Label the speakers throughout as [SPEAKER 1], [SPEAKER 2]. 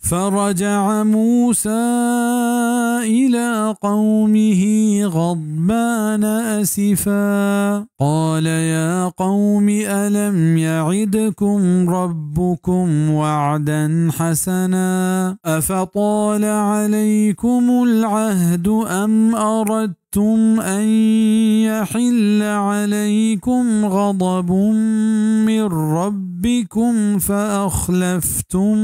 [SPEAKER 1] فرجع موسى إلى قومه غضبان أسفا قال يا قوم ألم يعدكم ربكم وعدا حسنا أفطال عليكم العهد أم أردتم أن يحل عليكم غضب من ربكم فأخلفتم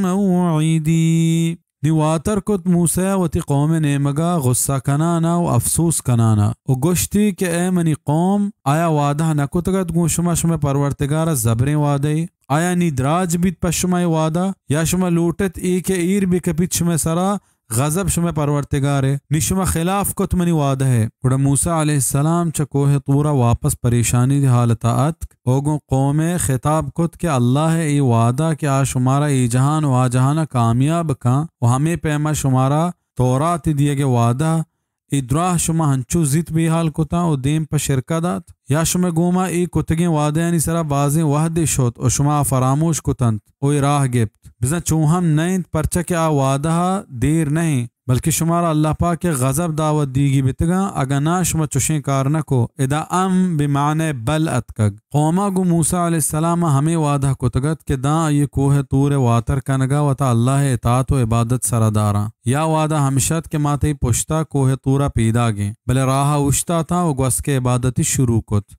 [SPEAKER 1] موعدي دیواتر کت موسی وتی قوم نے مگا غصہ کنانا و افسوس کنانا و گوشتی کہ اے منی قوم آیا وعدہ نکتگت گو شما پرورتگار زبریں وعدے آیا نی دراج بیت پشما وعدہ یا شما لوٹت ای کہ ایر بھی کپیت شما سرا غضب شما پرورتگار ہے نی شما خلاف کت منی وعدہ ہے گوڑا موسیٰ علیہ السلام چا کوہ طورا واپس پریشانی دی حالتا ات اوگو قوم خطاب کت کہ اللہ ای وعدہ کہ آ شمارا ای جہان و آ جہانا کامیاب کان و ہمیں پیما شمارا تورات دیئے گے وعدہ ای دراہ شما ہنچو زیت بھی حال کتا و دیم پا شرکہ دات یا شما گوما ای کتگیں وعدہ یعنی سرا بازیں وحد شد و شما فراموش کتند و ای راہ گپت بزن چوہم نیند پرچہ کہ آ وعدہ دیر نہیں بلکہ شمارا اللہ پاک کے غضب دعوت دیگی بتگا اگا نا شما چوشیں کار نکو ادا ام بمعنی بل اتکگ قوما گو موسیٰ علیہ السلام ہمیں وعدہ کتگت کہ دا یہ کوہ طور واتر کنگا وتا اللہ اطاعت و عبادت سردارا یا وعدہ ہمشت کے ماتے پشتا کوہ طورا پیدا گیں بلے راہ اشتا تھا و گوس کے عبادتی شروع کت